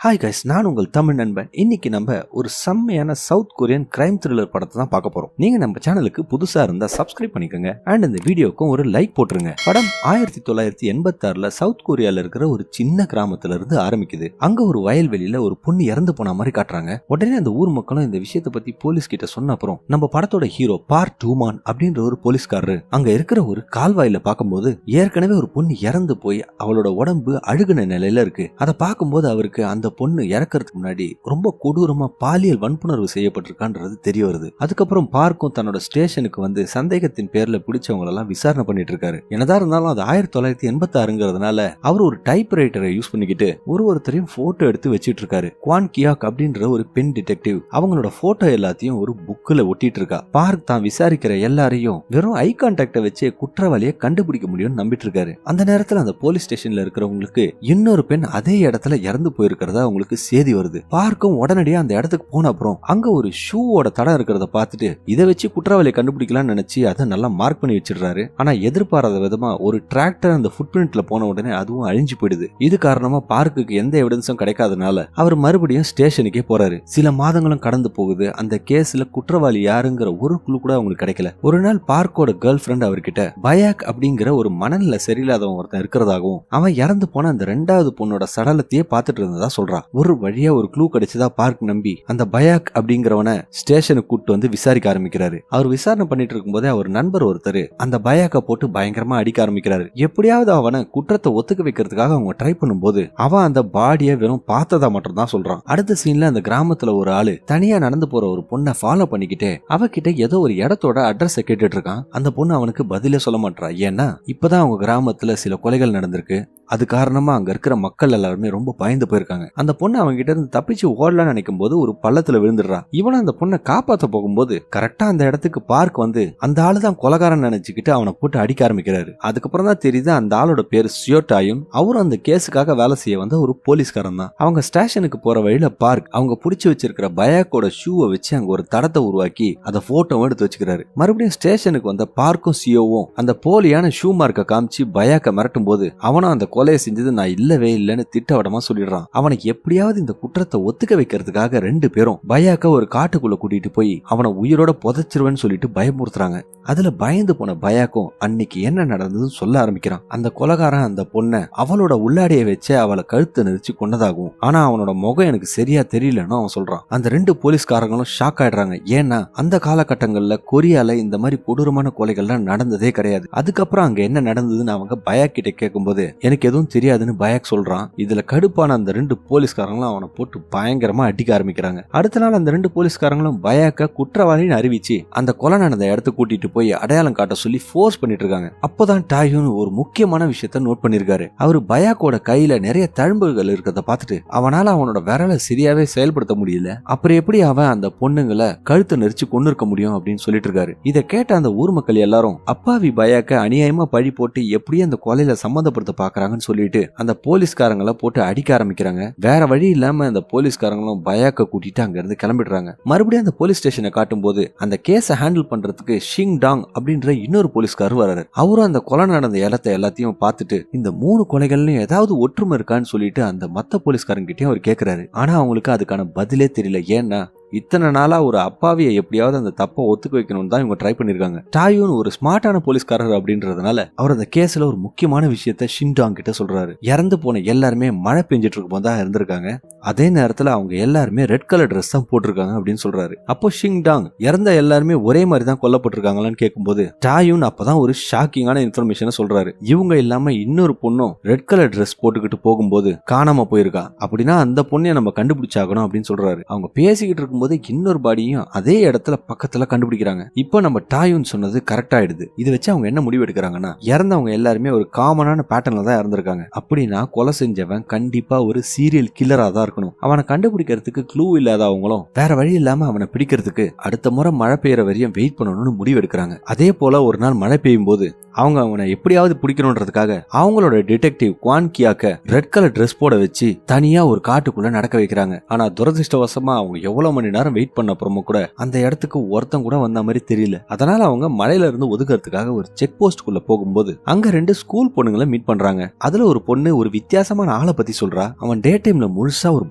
Hi guys, நான் உங்கள் தமிழ் நண்பன். இன்னைக்கு நம்ம ஒரு செம்மையான சவுத் கொரியன் கிரைம் த்ரில்லர் படத்தை தான் பார்க்க போறோம். நீங்க நம்ம சேனலுக்கு புதுசா இருந்தா சப்ஸ்கிரைப் பண்ணிக்கோங்க அண்ட் இந்த வீடியோக்கும் ஒரு லைக் போட்டுருங்க. படம் 1986ல சவுத் கொரியால இருக்கிற ஒரு சின்ன கிராமத்துல இருந்து ஆரம்பிக்குது. அங்க ஒரு வயல்வெளியில ஒரு பொண்ணு இறந்து போன மாதிரி காட்டுறாங்க. உடனே அந்த ஊர் மக்களும் இந்த விஷயத்தை பத்தி போலீஸ் கிட்ட சொன்ன அப்புறம் நம்ம படத்தோட ஹீரோ பார்க் டூமான் அப்படின்ற ஒரு போலீஸ்காரரு அங்க இருக்கிற ஒரு கால்வாயில பார்க்கும்போது ஏற்கனவே ஒரு பொண்ணு இறந்து போய் அவளோட உடம்பு அழுகுன நிலையில இருக்கு. அதை பார்க்கும்போது அவருக்கு அந்த பொண்ணு இறக்கிறதுக்கு முன்னாடி ரொம்ப கொடூரமா பாலியல் வன்புணர்வு செய்யப்பட்டிருக்கான்றது தெரிய வருது. அதுக்கப்புறம் பார்க்கும் தன்னோட ஸ்டேஷனுக்கு வந்து சந்தேகத்தின் பேர்ல பிடிச்சவங்க எல்லாம் விசாரணை பண்ணிட்டு இருக்காரு. என்னதான் இருந்தாலும் அது 1986ங்கிறதுனால அவர் ஒரு டைப் ரைட்டரை யூஸ் பண்ணிக்கிட்டு ஒருத்தரையும் போட்டோ எடுத்து வச்சிட்டு இருக்காரு. குவான் கியாக் அப்படின்ற ஒரு பெண் டிடெக்டிவ் அவங்களோட போட்டோ எல்லாத்தையும் ஒரு புக்ல ஒட்டிட்டு இருக்கா. பார்க் தான் விசாரிக்கிற எல்லாரையும் வெறும் ஐ கான்டாக்ட வச்சு குற்றவாளியை கண்டுபிடிக்க முடியும்னு நம்பிட்டு இருக்காரு. அந்த நேரத்துல அந்த போலீஸ் ஸ்டேஷன்ல இருக்கிறவங்களுக்கு இன்னொரு பெண் அதே இடத்துல இறந்து போயிருக்கிறதா உங்களுக்கு செய்தி வருது. பார்க்கும் உடனடியா அந்த இடத்துக்கு போன அப்புறம் அங்க ஒரு ஷூவோட தடம் இருக்கிறத பார்த்துட்டு இதை வச்சு குற்றவாளியை கண்டுபிடிக்கலாம்னு நினைச்சு அதை நல்லா மார்க் பண்ணி வச்சிடுறாரு. ஆனா எதிர்பாராத விதமா ஒரு டிராக்டர் அந்த ஃபுட் பிரிண்ட்ல போன உடனே அதுவும் அழிஞ்சு போயிடுது. இது காரணமா பார்க்குக்கு எந்த எவிடன்ஸும் கிடைக்காதனால அவர் மறுபடியும் ஸ்டேஷனுக்கே போறாரு. சில மாதங்களும் கடந்து போகுது. அந்த கேஸ்ல குற்றவாளி யாருங்கிற ஒரு குழு கூட அவங்களுக்கு கிடைக்கல. ஒரு நாள் பார்க்கோட கேர்ள் ஃபிரெண்ட் அவர்கிட்ட பயாக் அப்படிங்கிற ஒரு மனநிலை சரியில்லாதவன் ஒருத்தன் இருக்கிறதாகவும் அவன் இறந்து போன அந்த 2வது பொண்ணோட சடலத்தையே பார்த்துட்டு இருந்ததா சொல்றான். ஒரு வழியா ஒரு க்ளூ கிடைச்சதா பார்க் நம்பி அந்த பயாக் அப்படிங்கிறவனை ஸ்டேஷனுக்கு கூட்டு வந்து விசாரிக்க ஆரம்பிக்கிறாரு. அவர் விசாரணை பண்ணிட்டு இருக்கும் போதே அவர் நண்பர் ஒருத்தர் அந்த பயாக்க போட்டு பயங்கரமா அடிக்க ஆரம்பிக்கிறாரு. எப்படியாவது அவனை குற்றத்தை ஒத்துக்க வைக்கிறதுக்காக அவங்க ட்ரை பண்ணும்போது அவன் அந்த பாடியை வெறும் பார்த்ததா மட்டும் தான் சொல்றான். அடுத்த சீன்ல அந்த கிராமத்துல ஒரு ஆளு தனியா நடந்து போற ஒரு பொண்ணை ஃபாலோ பண்ணிக்கிட்டே அவகிட்ட ஏதோ ஒரு இடத்தோட அட்ரஸ் கேட்டுட்டு இருக்கான். அந்த பொண்ணு அவனுக்கு பதிலே சொல்ல மாட்டா. ஏன்னா இப்பதான் அவங்க கிராமத்துல சில கொலைகள் நடந்திருக்கு. அது காரணமா அங்க இருக்கிற மக்கள் எல்லாருமே ரொம்ப பயந்து போயிருக்காங்க. அந்த பொண்ணு அவங்க கிட்ட இருந்து தப்பிச்சு ஓடலான்னு நினைக்கும் போது ஒரு பள்ளத்துல விழுந்துடுறா. இவனும் அந்த பொண்ணை காப்பாத்த போகும்போது கரெக்டா அந்த இடத்துக்கு பார்க் வந்து அந்த ஆளுதான் கொலைகாரன் நினைச்சுக்கிட்டு அவனை போட்டு அடிக்க ஆரம்பிக்கிறாரு. அதுக்கப்புறம் தான் தெரியுது அந்த ஆளோட பேரு சியோட்டாயும் அவரும் அந்த கேஸுக்காக வேலை செய்ய வந்த ஒரு போலீஸ்காரன் தான். அவங்க ஸ்டேஷனுக்கு போற வழியில பார்க் அவங்க புடிச்சு வச்சிருக்கிற பயாக்கோட ஷூவை வச்சு அங்க ஒரு தடத்தை உருவாக்கி அதை போட்டோ எடுத்து வச்சுக்கிறாரு. மறுபடியும் ஸ்டேஷனுக்கு வந்த பார்க்கும் சியோவும் அந்த போலியான ஷூ மார்க்க காமிச்சு பயாக்க மிரட்டும் போது அவனும் அந்த கொலையை செஞ்சது நான் இல்லவே இல்லைன்னு திட்டவடமா சொல்லிடுறான். அவனுக்கு எப்படியாவது இந்த குற்றத்தை ஒத்துக்க வைக்கிறதுக்காக 2 பேரும் பயாக்க ஒரு காட்டுக்குள்ள கூட்டிட்டு போய் அவனை உயிரோட புதைச்சிருவேன்னு சொல்லிட்டு பயமுறுத்துறாங்க. அதுல பயந்து போன பயாக்கும் அன்னைக்கு என்ன நடந்ததுன்னு சொல்ல ஆரம்பிக்கிறான். அந்த கொலைகாரன் அந்த பொண்ணை அவளோட உள்ளாடியை வச்சு அவளை கழுத்து நெரிச்சு கொண்டதாகும். ஆனா அவனோட முகம் எனக்கு சரியா தெரியலன்னு அவன் சொல்றான். அந்த 2 போலீஸ்காரங்களும் ஷாக் ஆயிடுறாங்க. ஏன்னா அந்த காலகட்டங்கள்ல கொரியால இந்த மாதிரி கொடூரமான கொலைகள்லாம் நடந்ததே கிடையாது. அதுக்கப்புறம் அங்க என்ன நடந்ததுன்னு அவங்க பயாக் கிட்ட கேட்கும்போது எனக்கு எதுவும் தெரியாதுன்னு பயாக் சொல்றான். இதுல கடுப்பான அந்த 2 போலீஸ்காரங்களும் அவனை போட்டு பயங்கரமா அடிக்க ஆரம்பிக்கிறாங்க. அடுத்த நாள் அந்த 2 போலீஸ்காரங்களும் பயாக்க குற்றவாளின்னு அறிவிச்சு அந்த கொலை நடந்த இடத்துக்கு கூட்டிட்டு போய் அடையாளம் காட்ட சொல்லி ஃபோர்ஸ் பண்ணிட்டு இருக்காங்க. அப்போதான் டாயூன் ஒரு முக்கியமான விஷயத்த நோட் பண்ணிருக்காரு. அவரு பயாக்கோட கையில நிறைய தழும்புகள் இருக்கிறத பார்த்துட்டு அவனால அவனோட விரலை சரியாவே செயல்படுத்த முடியல. அப்புறம் எப்படி அவன் அந்த பொண்ணுங்களை கழுத்தை நெரிச்சு கொண்டு இருக்க முடியும் அப்படின்னு சொல்லிட்டு இருக்காரு. இதை கேட்ட அந்த ஊர் மக்கள் எல்லாரும் அப்பாவி பயாக்க அநியாயமா பழி போட்டு எப்படி அந்த கொலையில சம்மந்தப்படுத்த பாக்குறாங்கன்னு சொல்லிட்டு அந்த போலீஸ்காரங்களை போட்டு அடிக்க ஆரம்பிக்கிறாங்க. வேற வழி இல்லாம அந்த போலீஸ்காரங்களும் பயாக்க கூட்டிட்டு அங்க இருந்து கிளம்பிடுறாங்க. மறுபடியும் அந்த போலீஸ் ஸ்டேஷனை காட்டும் போது அந்த கேஸை ஹேண்டில் பண்றதுக்கு ஷிங் டாங் அப்படின்ற இன்னொரு போலீஸ்காரர் வராரு. அவரும் அந்த கொலை நடந்த இடத்தை எல்லாத்தையும் பார்த்துட்டு இந்த 3 கொலைகள்லயும் ஏதாவது ஒற்றுமை இருக்கான்னு சொல்லிட்டு அந்த மத்த போலீஸ்காரங்கிட்டயும் அவர் கேக்குறாரு. ஆனா அவங்களுக்கு அதுக்கான பதிலே தெரியல. ஏன்னா இத்தனை நாளா ஒரு அப்பாவியை எப்படியாவது அந்த தப்பை ஒத்துக்க வைக்கணும்னு தான் இவங்க ட்ரை பண்ணிருக்காங்க. டாயூன் ஒரு ஸ்மார்ட்டான போலீஸ்காரர் அப்படின்றதுனால அவர் அந்த கேஸ்ல ஒரு முக்கியமான விஷயத்த ஷின்டாங் கிட்ட சொல்றாரு. இறந்து போன எல்லாருமே மழை பெஞ்சிட்டு இருக்கும் போது தான் இருந்திருக்காங்க. அதே நேரத்துல அவங்க எல்லாருமே ரெட் கலர் ட்ரெஸ் தான் போட்டிருக்காங்க அப்படின்னு சொல்றாரு. அப்போ ஷின்டாங் இறந்த எல்லாருமே ஒரே மாதிரி தான் கொல்லப்பட்டிருக்காங்களான்னு கேட்கும்போது டாயூன் அப்பதான் ஒரு ஷாக்கிங்கான இன்ஃபர்மேஷனை சொல்றாரு. இவங்க இல்லாம இன்னொரு பொண்ணும் ரெட் கலர் ட்ரெஸ் போட்டுக்கிட்டு போகும்போது காணாம போயிருக்கா. அப்படின்னா அந்த பொண்ணைய நம்ம கண்டுபிடிச்சாகணும் அப்படின்னு சொல்றாரு. அவங்க பேசிக்கிட்டு இருக்கும் போது இன்னொரு பாடியும் அதே இடத்துல பக்கத்துல கண்டுபிடிக்கிறாங்க. இப்போ நம்ம டாயூன் சொன்னது கரெக்ட் ஆயிடுது. இதை வச்சு அவங்க என்ன முடிவு எடுக்கிறாங்கன்னா இறந்தவங்க எல்லாருமே ஒரு காமனான பேட்டர்ன்ல தான் இறந்திருக்காங்க. அப்படின்னா கொலை செஞ்சவன் கண்டிப்பா ஒரு சீரியல் கில்லரா தான் இருக்கணும். அவனை கண்டுபிடிக்கிறதுக்கு க்ளூ இல்லாதவங்களும் வேற வழி இல்லாம அவனை பிடிக்கிறதுக்கு அடுத்த முறை மழை பெய்யற வரையும் வெயிட் பண்ணணும்னு முடிவு எடுக்கிறாங்க. அதே போல ஒரு நாள் மழை பெய்யும் போது அவங்க அவனை எப்படியாவது பிடிக்கணும்ன்றதுக்காக அவங்களோட டிடெக்டிவ் குவான் கியாக்க ரெட் கலர் ட்ரெஸ் போட வச்சு தனியா ஒரு காட்டுக்குள்ள நடக்க வைக்கிறாங்க. ஆனா துரதிருஷ்டவசமா அவங்க எவ்வளவு மணி நேரம் வெயிட் பண்ண அப்புறமும் கூட அந்த இடத்துக்கு ஒருத்தன் கூட வந்த மாதிரி தெரியல. அதனால அவங்க மலையில இருந்து ஒதுக்கிறதுக்காக ஒரு செக் போஸ்ட் குள்ள போகும்போது அங்க 2 ஸ்கூல் பொண்ணுங்களை மீட் பண்றாங்க. அதுல ஒரு பொண்ணு ஒரு வித்தியாசமான ஆளை பத்தி சொல்றா. அவன் டே டைம்ல முழுசா ஒரு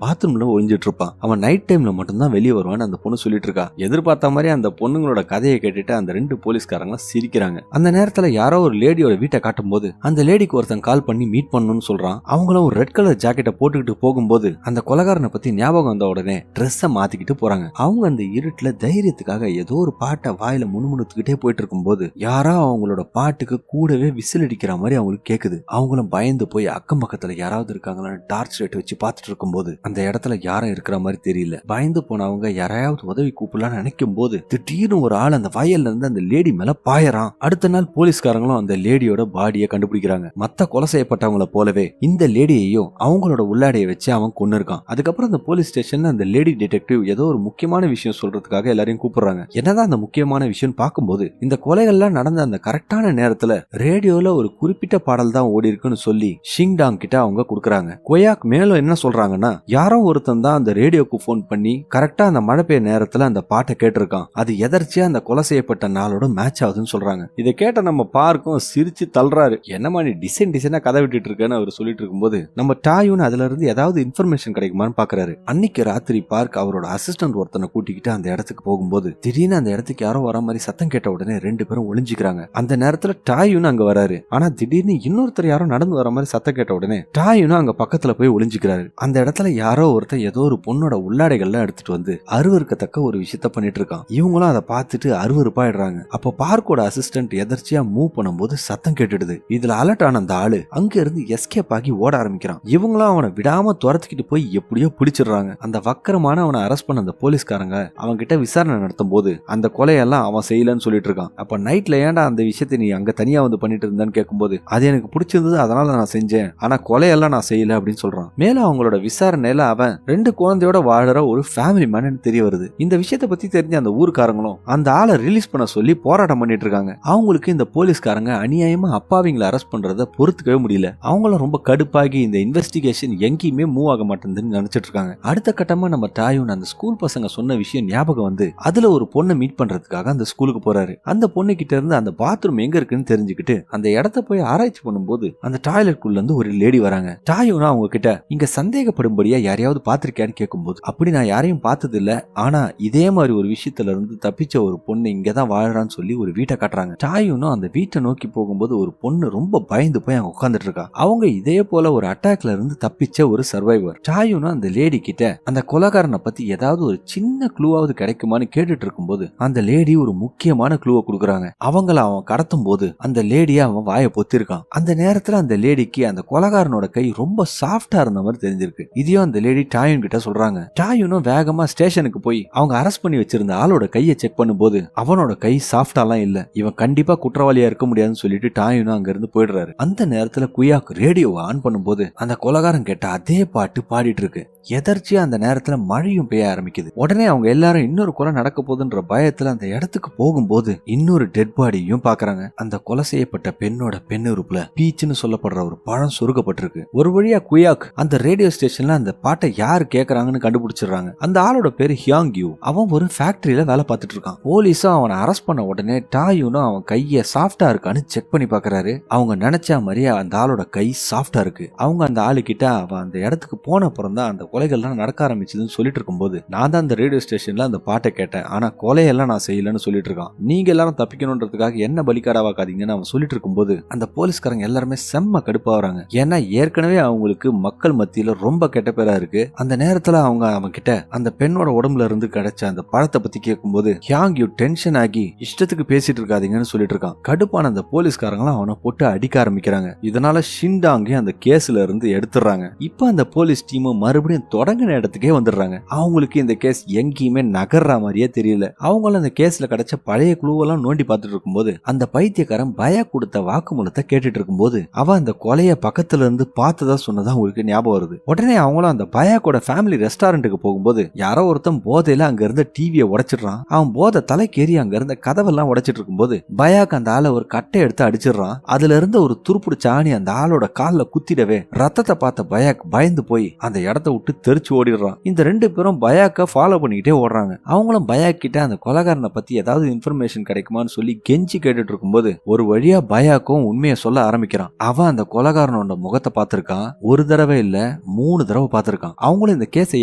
பாத்ரூம்ல ஒளிஞ்சிட்டு இருப்பான், அவன் நைட் டைம்ல மட்டும்தான் வெளியே வருவான்னு அந்த பொண்ணு சொல்லிட்டு இருக்கா. எதிர்பார்த்த மாதிரி அந்த பொண்ணுங்களோட கதையை கேட்டுட்டு அந்த 2 போலீஸ்காரங்க சிரிக்கிறாங்க. அந்த நேரத்துல யாரோ ஒரு லேடியோட வீட்டை காட்டும் போது அந்த லேடிக்கு ஒருத்தன் கால் பண்ணி மீட் பண்ணணும்னு சொல்றான். அவங்களும் ஒரு ரெட் கலர் ஜாக்கெட்டை போட்டுக்கிட்டு போகும்போது அந்த கொலைகாரனை பத்தி ஞாபகம் வந்த உடனே ட்ரெஸ்ஸை மாத்திக்கிட்டு போறாங்க. அவங்க அந்த இருட்டுல தைரியத்துக்காக ஏதோ ஒரு பாட்டை வாயில முணுமுணுத்துக்கிட்டே போயிட்டு இருக்கும்போது யாரா அவங்களோட பாட்டுக்கு கூடவே விசில் அடிக்கிற மாதிரி அவங்களுக்கு கேக்குது. அவங்களும் பயந்து போய் அக்கம் பக்கத்துல யாராவது இருக்காங்களான்னு டார்ச் லைட் வச்சு பார்த்துட்டு இருக்கும்போது அந்த இடத்துல யாரும் இருக்கிற மாதிரி தெரியல. பயந்து போனவங்க யாராவது உதவி கூப்பிடலாம்னு நினைக்கும் போது திடீர்னு ஒரு ஆள் அந்த வயல்ல இருந்து அந்த லேடி மேல பாயறான். அடுத்த நாள் போலீஸ்காரங்களும் அந்த லேடியோட பாடியை கண்டுபிடிக்கிறாங்க. மத்த கொலை செய்யப்பட்டவங்கள போலவே இந்த லேடியையும் அவங்களோட உள்ளாடைய வச்சு அவன் கொன்னு இருக்கான். அதுக்கப்புறம் அந்த போலீஸ் ஸ்டேஷன்ல அந்த லேடி டிடெக்டிவ் ஏதோ ஒரு முக்கியமான விஷயம் சொல்றதுக்காக எல்லாரையும் கூப்பிடுறாங்க. என்னதான் அந்த முக்கியமான விஷயம் பார்க்கும்போது இந்த கொலைகள்லாம் நடந்த அந்த கரெக்டான நேரத்துல ரேடியோல ஒரு குறிப்பிட்ட பாடல் தான் ஓடி இருக்குன்னு சொல்லி ஷிங்டாங் கிட்ட அவங்க கொடுக்கறாங்க. கொயாக் மேலும் என்ன சொல்றாங்கன்னா யாரோ ஒருத்தன் தான் அந்த ரேடியோக்கு போன் பண்ணி கரெக்டா அந்த மழை பெய்ய நேரத்துல அந்த பாட்டை கேட்டிருக்கான். அது எதர்ச்சியா அந்த கொலை செய்யப்பட்ட நாளோட மேட்ச் ஆகுதுன்னு சொல்றாங்க. இதை கேட்ட நம்ம பார்க்கும் சிரிச்சு தள்ளுறாரு. என்னமா நீ டிசைனா கதை விட்டுட்டு இருக்கேன்னு அவர் சொல்லிட்டு இருக்கும்போது நம்ம டாயூன் அதுல இருந்து ஏதாவது இன்ஃபர்மேஷன் கிடைக்குமான்னு பாக்குறாரு. அன்னைக்கு ராத்திரி பார்க் அவரோட அசிஸ்டன்ட் ஒருத்தனை கூட்டிக்கிட்டு அந்த இடத்துக்கு போகும்போது திடீர்னு அந்த இடத்துக்கு யாரோ வர மாதிரி சத்தம் கேட்ட உடனே 2 பேரும் ஒளிஞ்சுக்கிறாங்க. அந்த நேரத்துல டாயூன் அங்க வராரு. ஆனா திடீர்னு இன்னொருத்தர் யாரோ நடந்து வர மாதிரி சத்தம் கேட்ட உடனே டாயூன் அங்க பக்கத்துல போய் ஒளிஞ்சுக்கிறாரு. அந்த இடத்துல யாரோ ஒருத்தர் ஏதோ ஒரு பொண்ணோட உள்ளாடைகள்லாம் எடுத்துட்டு வந்து அருவருக்கத்தக்க ஒரு விஷயத்த பண்ணிட்டு இருக்கான். இவங்களும் அதை பார்த்துட்டு அருவருப்பாயிடுறாங்க. அப்ப பார்க்கோட அசிஸ்டன்ட் எதர்ச்சியா மூவ் பண்ணும்போது சத்தம் கேட்டுடுது. இதுல அலர்ட் ஆன அந்த ஆளு அங்க இருந்து எஸ்கேப் ஆகி ஓட ஆரம்பிக்கிறான். இவங்களும் அவனை விடாம துரத்துக்கிட்டு போய் எப்படியோ பிடிச்சிடுறாங்க. அந்த வக்கரமான அவனை அரெஸ்ட் பண்ண அந்த போலீஸ்காரங்க அவன் கிட்ட விசாரணை நடத்தும் போது அந்த கொலையெல்லாம் அவன் செய்யலன்னு சொல்லிட்டு இருக்கான். அப்ப நைட்ல ஏன்டா அந்த விஷயத்தை நீ அங்க தனியா வந்து பண்ணிட்டு இருந்தான்னு கேட்கும்போது அது எனக்கு பிடிச்சிருந்தது, அதனால நான் செஞ்சேன், ஆனா கொலையெல்லாம் நான் செய்யல அப்படின்னு சொல்றான். மேலும் அவங்களோட விசாரணையில அவன் 2 குழந்தையோட வாழற ஒரு ஃபேமிலி மேன் தெரிய வருது. இந்த விஷயத்தை பத்தி தெரிஞ்ச அந்த ஊர்க்காரங்களும் அந்த ஆளை ரிலீஸ் பண்ண சொல்லி போராட்டம் பண்ணிட்டு இருக்காங்க. அவங்களுக்கு இந்த போலீஸ்காரங்க அநியாயமா அப்பாவிங்களை அரெஸ்ட் பண்றத பொறுத்துக்கவே முடியல. அவங்களும் ரொம்ப கடுப்பாகி இந்த இன்வெஸ்டிகேஷன் எங்கேயுமே மூவ் ஆக மாட்டேங்குதுன்னு நினைச்சிட்டு இருக்காங்க. அடுத்த கட்டமா நம்ம டாயூன் அந்த ஸ்கூல் பசங்க சொன்ன விஷயம் ஞாபகம் வந்து அதுல ஒரு பொண்ணை மீட் பண்றதுக்காக அந்த ஸ்கூலுக்கு போறாரு. அந்த பொண்ணு கிட்ட இருந்து அந்த பாத்ரூம் எங்க இருக்குன்னு தெரிஞ்சுக்கிட்டு அந்த இடத்த போய் ஆராய்ச்சி பண்ணும்போது அந்த டாய்லெட்குள்ள இருந்து ஒரு லேடி வராங்க. டாயூனா அவங்க கிட்ட இங்க சந்தேகப்படும்படியா யாரையாவது பாத்திருக்கியான்னு கேட்கும்போது அப்படி நான் யாரையும் பார்த்தது இல்ல, ஆனா இதே மாதிரி ஒரு விஷயத்துல இருந்து தப்பிச்ச ஒரு பொண்ணு இங்கதான் வாழறான்னு சொல்லி ஒரு வீட்டை காட்டுறாங்க. டாயூனும் அந்த வீட்டை நோக்கி போகும்போது ஒரு பொண்ணு ரொம்ப பயந்து போய் அங்க உட்காந்துட்டு இருக்கா. அவங்க இதே போல ஒரு அட்டாக்ல இருந்து தப்பிச்ச ஒரு சர்வைவர். டாயூனும் அந்த லேடி கிட்ட அந்த கொலைகாரனை பத்தி ஏதாவது ஒரு சின்ன க்ளூவாவது கிடைக்குமான்னு கேட்டுட்டு இருக்கும்போது அந்த லேடி ஒரு முக்கியமான க்ளூவை கொடுக்குறாங்க. அவங்கள அவன் கடத்தும் போது அந்த லேடியா அவன் வாயை பொத்திருக்கான். அந்த நேரத்துல அந்த லேடிக்கு அந்த கொலைகாரனோட கை ரொம்ப சாஃப்டா இருந்த மாதிரி தெரிஞ்சிருக்கு. இதையும் அந்த லேடி டாயூன் கிட்ட சொல்றாங்க. டாயூனும் வேகமா ஸ்டேஷனுக்கு போய் அவங்க அரெஸ்ட் பண்ணி வச்சிருந்த ஆளோட கையை செக் பண்ணும்போது அவனோட கை சாஃப்டாலாம் இல்ல, இவன் கண்டிப்பா குற்றவாளியா இருக்க முடியாதுன்னு சொல்லிட்டு டாயூனும் அங்க இருந்து போயிடுறாரு. அந்த நேரத்துல குயாக் ரேடியோவை ஆன் பண்ணும்போது அந்த கொலைகாரன் கேட்ட அதே பாட்டு பாடிட்டு இருக்கு. எதர்ச்சியா அந்த நேரத்துல மழையும் பெய்ய ஆரம்பிக்குது. உடனே அவங்க எல்லாரும் இன்னொரு கொலை நடக்க போகுதுன்ற பயத்துல அந்த இடத்துக்கு போகும்போது இன்னொரு டெட் பாடியும் பாக்குறாங்க. அந்த கொலை செய்யப்பட்ட பெண்ணோட பெண்ணுறுப்புல பீச்சுன்னு சொல்லப்படுற ஒரு பழம் சொருகப்பட்டிருக்கு. ஒரு வழியா குயாக் அந்த ரேடியோ ஸ்டேஷன்ல அந்த பாட்டை யாரு கேக்குறாங்கன்னு கண்டுபிடிச்சிடுறாங்க. அந்த ஆளோட பேரு ஹியாங் யூ. அவன் ஒரு ஃபேக்டரியில வேலை பார்த்துட்டு இருக்கான். போலீஸும் அவனை அரெஸ்ட் பண்ண உடனே டாயூனும் அவன் கைய சாஃப்டா இருக்கான்னு செக் பண்ணி பாக்குறாரு. அவங்க நினைச்ச மாதிரியே அந்த ஆளோட கை சாஃப்டா இருக்கு. அவங்க அந்த ஆளு கிட்ட அவன் அந்த இடத்துக்கு போன அப்புறம் தான் அந்த கொலைகள்லாம் நடக்க ஆரம்பிச்சதுன்னு சொல்லிட்டு இருக்கும்போது நான் தான் அந்த ரேடியோ ஸ்டேஷன்ல அந்த பாட்டை கேட்டேன், ஆனா கொலையெல்லாம் நான் செய்யலன்னு சொல்லிட்டு இருக்கான். நீங்க எல்லாரும் தப்பிக்கணும்ன்றதுக்காக என்ன பலிக்காடாவாக்காதீங்கன்னு அவன் சொல்லிட்டு இருக்கும்போது அந்த போலீஸ்காரங்க எல்லாருமே செம்ம கடுப்பாகிறாங்க. ஏன்னா ஏற்கனவே அவங்களுக்கு மக்கள் மத்தியில ரொம்ப கெட்ட பேரா இருக்கு. அந்த நேரத்துல அவங்க அவன் கிட்ட அந்த பெண்ணோட உடம்புல இருந்து கிடைச்ச அந்த பழத்தை பத்தி கேட்கும்போது ஹியாங் யூ டென்ஷன் ஆகி இஷ்டத்துக்கு பேசிட்டு இருக்காதீங்கன்னு சொல்லிட்டு இருக்கான். கடுப்பான அந்த போலீஸ்காரங்களும் அவனை போட்டு அடிக்க ஆரம்பிக்கிறாங்க. இதனால ஷிண்டாங்கே அந்த கேஸ்ல இருந்து எடுத்துறாங்க. இப்ப அந்த போலீஸ் டீமும் மறுபடியும் தொடங்கின இடத்துக்கே வந்துடுறாங்க. அவங்களுக்கு இந்த கேஸ் எங்கேயுமே நகர்ற மாதிரியே தெரியல. அவங்களும் அந்த கேஸ்ல கிடைச்ச பழைய குழுவெல்லாம் நோண்டி பார்த்துட்டு இருக்கும்போது அந்த பைத்தியக்காரன் பயா கொடுத்த வாக்குமூலத்தை கேட்டுட்டு இருக்கும்போது அவன் அந்த கொலைய பக்கத்துல இருந்து பார்த்ததா சொன்னதா உங்களுக்கு ஞாபகம் வருது. உடனே அவங்களும் அந்த பயாக்கோட ஃபேமிலி ரெஸ்டாரண்ட்டுக்கு போகும்போது யாரோ ஒருத்தன் போதையில அங்க இருந்த டிவியை உடைச்சிடுறான். அவன் போதை தலைக்கேறி அங்க இருந்த கதவெல்லாம் உடைச்சிட்டு இருக்கும்போது பயாக்கு அந்த ஆளை ஒரு கட்டை எடுத்து அடிச்சிடறான். அதுல இருந்த ஒரு துருப்புடு சாணி அந்த ஆளோட கால்ல குத்திடவே ரத்தத்தை பார்த்த பயாக் பயந்து போய் அந்த இடத்த விட்டு தெரிச்சு ஓடிடுறான். இந்த 2 பேரும் பயாக்க ஃபாலோ பண்ணிக்கிட்டே ஓடுறாங்க. அவங்களும் பயாக் கிட்ட அந்த கொலைகாரனை பத்தி ஏதாவது இன்ஃபர்மேஷன் கிடைக்குமான்னு சொல்லி கெஞ்சி கேட்டுட்டு இருக்கும்போது ஒரு வழியா பயாக்கும் உண்மையை சொல்ல ஆரம்பிக்கிறான். அவன் அந்த கொலைகாரனோட முகத்தை பார்த்திருக்கான். ஒரு தடவை இல்ல 3 தடவை பார்த்திருக்கான். அவங்களும் இந்த கேஸை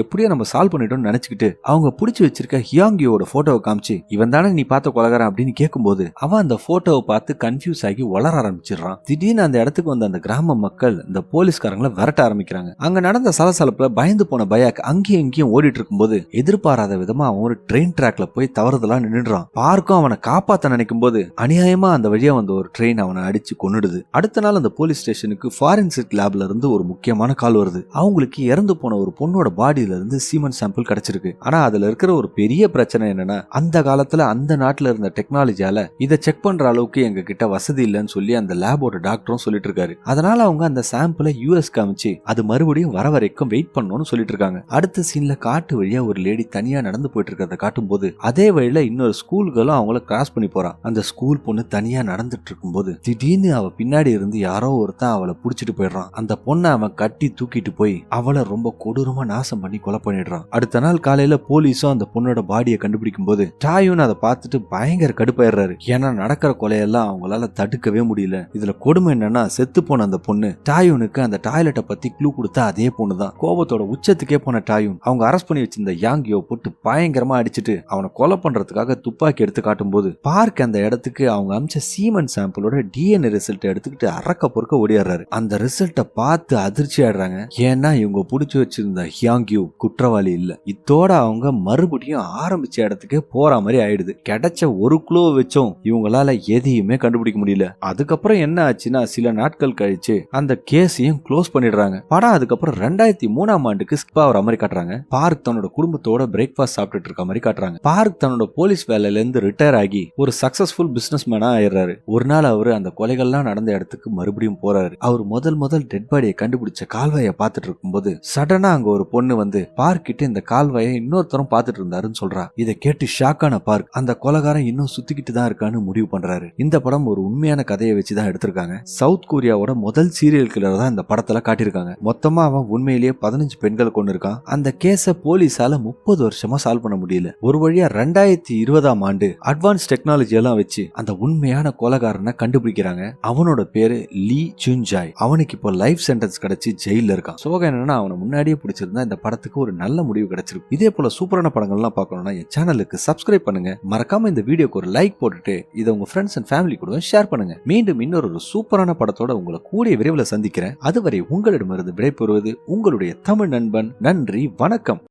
எப்படியோ நம்ம சால்வ் பண்ணிட்டோம்னு நினைச்சுக்கிட்டு அவங்க பிடிச்சி வச்சிருக்க ஹியாங்கியோட போட்டோவை காமிச்சு இவன் தானே நீ பார்த்த கொலைகாரன் அப்படின்னு கேட்கும்போது அவன் அந்த போட்டோவை பார்த்து கன்ஃபியூஸ் ஆகி வளர ஆரம்பிச்சிடறான். திடீர்னு அந்த இடத்துக்கு வந்த அந்த கிராம மக்கள் இந்த போலீஸ்காரங்களை விரட்ட ஆரம்பிக்கிறாங்க. அங்க நடந்த சலசலப்புல பயந்து போன பயாக் அங்கேயும் இங்கேயும் ஓடிட்டு இருக்கும்போது எதிர்பாராத விதமா அவன் ஒரு ட்ரெயின் ட்ராக்ல போய் தவறுதலா நின்னுறான். பார்க்கும் அவனை காப்பாத்த நினைக்கும் போது அநியாயமா அந்த வழியா வந்த ஒரு ட்ரெயின் அவனை அடிச்சு கொன்னுடுது. அடுத்த நாள் அந்த போலீஸ் ஸ்டேஷனுக்கு ஃபாரன்சிக் லேப்ல இருந்து ஒரு முக்கியமான கால் வருது. அவங்களுக்கு இறந்து போன ஒரு பொண்ணோட பாடியில இருந்து சீமன் சாம்பிள் கிடைச்சிருக்கு. ஆனா அதுல இருக்கிற ஒரு பெரிய பிரச்சனை என்னன்னா அந்த காலத்துல அந்த நாட்டுல இருந்த டெக்னாலஜியால இதை செக் பண்ற அளவுக்கு எங்க கிட்ட வசதி இல்லைன்னு சொல்லி அந்த லேபோட டாக்டரும் சொல்லிட்டு இருக்காரு. அதனால அவங்க அந்த சாம்பிளை யூஎஸ் காமிச்சு அது மறுபடியும் வர வரைக்கும் வெயிட் பண்ணணும்னு சொல்லிட்டு இருக்காங்க. அடுத்த சீன்ல காட்டு வழியா ஒரு லேடி தனியா நடந்து போயிட்டு இருக்கிறத காட்டும் போது அதே வழியில இன்னொரு ஸ்கூல்களும் அவங்கள கிராஸ் பண்ணி போறான். அந்த ஸ்கூல் பொண்ணு தனியா நடந்துட்டு இருக்கும் போது திடீர்னு அவ பின்னாடி இருந்து யாரோ ஒருத்தன் அவளை புடிச்சிட்டு போயிடுறான். அந்த பொண்ணை அவன் கட்டி தூக்கிட்டு போய் அவளை ரொம்ப கொடூரமா நாசம் பண்ணி கொலை பண்ணிடுறான். அடுத்த நாள் காலையில போலீஸும் அந்த பொண்ணோட பாடியை கண்டுபிடிக்கும் போது டாயூன் அதை பார்த்துட்டு பயங்கர கடுப்பாயிடுறாரு. ஏன்னா நடக்கிற கொலையெல்லாம் அவங்களால தடுக்கவே முடியல. இதுல கொடுமை என்னன்னா செத்து போன அந்த பொண்ணு டாயூனுக்கு அந்த டாய்லெட்டை பத்தி க்ளூ கொடுத்த அதே பொண்ணுதான். கோபத்தோட உச்சத்துக்கே போன டாயூன் அவங்க அரெஸ்ட் பண்ணி வச்சிருந்த யாங்கியோ போட்டு பயங்கரமா அடிச்சுட்டு அவனை கொலை பண்றதுக்காக துப்பாக்கி எடுத்து காட்டும் போது பார்க் அந்த இடத்துக்கு அவங்க அமிச்ச சீமன் சாம்பிளோட டிஎன்ஏ ரிசல்ட் எடுத்துக்கிட்டு அரக்க பொறுக்க ஓடிடுறாரு. அந்த ரிசல்ட்டை பார்த்து அதிர்ச்சி ஆடுறாங்க. ஏன்னா இவங்க புடிச்சு வச்சிருந்த ஹியாங்கியூ குற்றவாளி இல்ல. இத்தோட அவங்க மறுபடியும் ஆரம்பிச்ச இடத்துக்கே போற மாதிரி ஆயிடுது. கிடைச்ச ஒரு க்ளூ வச்சும் இவங்களால எதையுமே கண்டுபிடிக்க முடியல. அதுக்கப்புறம் என்ன ஆச்சுன்னா சில நாட்கள் கழிச்சு அந்த கேஸையும் க்ளோஸ் பண்ணிடுறாங்க. படம் அதுக்கப்புறம் 2003ஆம் ஆண்டுக்கு ஸ்கிப் ஆகிற மாதிரி காட்டுறாங்க. பார்க் தன்னோட குடும்பத்தோட பிரேக்ஃபாஸ்ட் சாப்பிட்டுட்டு இருக்க மாதிரி காட்டுறாங்க. பார்க் தன்னோட போலீஸ் வேலையில இருந்து ரிட்டையர் ஆகி ஒரு சக்சஸ்ஃபுல் பிசினஸ் மேனா ஆயிடுறாரு. ஒரு நாள் அவரு அந்த கொலைகள்லாம் நடந்த இடத்துக்கு மறுபடியும் போறாரு. அவர் முதல் டெட் பாடியை கண்டுபிடிச்ச கால்வாயை பார்த்துட்டு இருக்கும்போது சடனா அங்க ஒரு பொண்ணு வந்து பார்க் கிட்ட இந்த கால்வாயை இன்னொருத்தரும் பார்த்துட்டு இருந்தாருன்னு சொல்றா. இதை கேட்டு ஷாக்கான பார்க் அந்த கொலைகாரன் இன்னும் சுத்திக்கிட்டு தான் இருக்கான்னு முடிவு பண்றாரு. இந்த படம் ஒரு உண்மையான கதையை வச்சுதான் எடுத்திருக்காங்க. சவுத் கொரியாவோட முதல் சீரியல் கில்லர் தான் இந்த படத்துல காட்டியிருக்காங்க. மொத்தமா அவன் உண்மையிலேயே 15 பெண்கள் கொண்டு இருக்கான். அந்த கேஸ போலீஸால 30 வருஷமா சால்வ் பண்ண முடியல. ஒரு வழியா 2020ஆம் ஆண்டு அட்வான்ஸ் டெக்னாலஜி எல்லாம் வச்சு அந்த உண்மையான கொலைகாரனை கண்டுபிடிக்கிறாங்க. அவனோட பேரு லீ சுன்ஜாய். அவனுக்கு இப்போ லைஃப் சென்டென்ஸ் கிடைச்சு ஜெயில இருக்கான். சோகம் என்னன்னா அவனை முன்னாடியே பிடிச்சிருந்தா இந்த படத்துக்கு ஒரு நல்ல முடிவு கிடைச்சிருக்கு. இதே போல சூப்பரான படங்கள்லாம் பார்க்கணும்னா என் சேனலுக்கு சப்ஸ்கிரைப் பண்ணுங்க. மறக்காம இந்த வீடியோக்கு ஒரு லைக் போட்டுட்டு இதை உங்க ஃப்ரெண்ட்ஸ் அண்ட் ஃபேமிலி கூட ஷேர் பண்ணுங்க. மீண்டும் இன்னொரு சூப்பரான படத்தோட உங்களை கூடிய விரைவில் சந்திக்கிறேன். அதுவரை உங்களிடமிருந்து விடைபெறுவது உங்களுடைய தமிழ் நண்பன். நன்றி, வணக்கம்.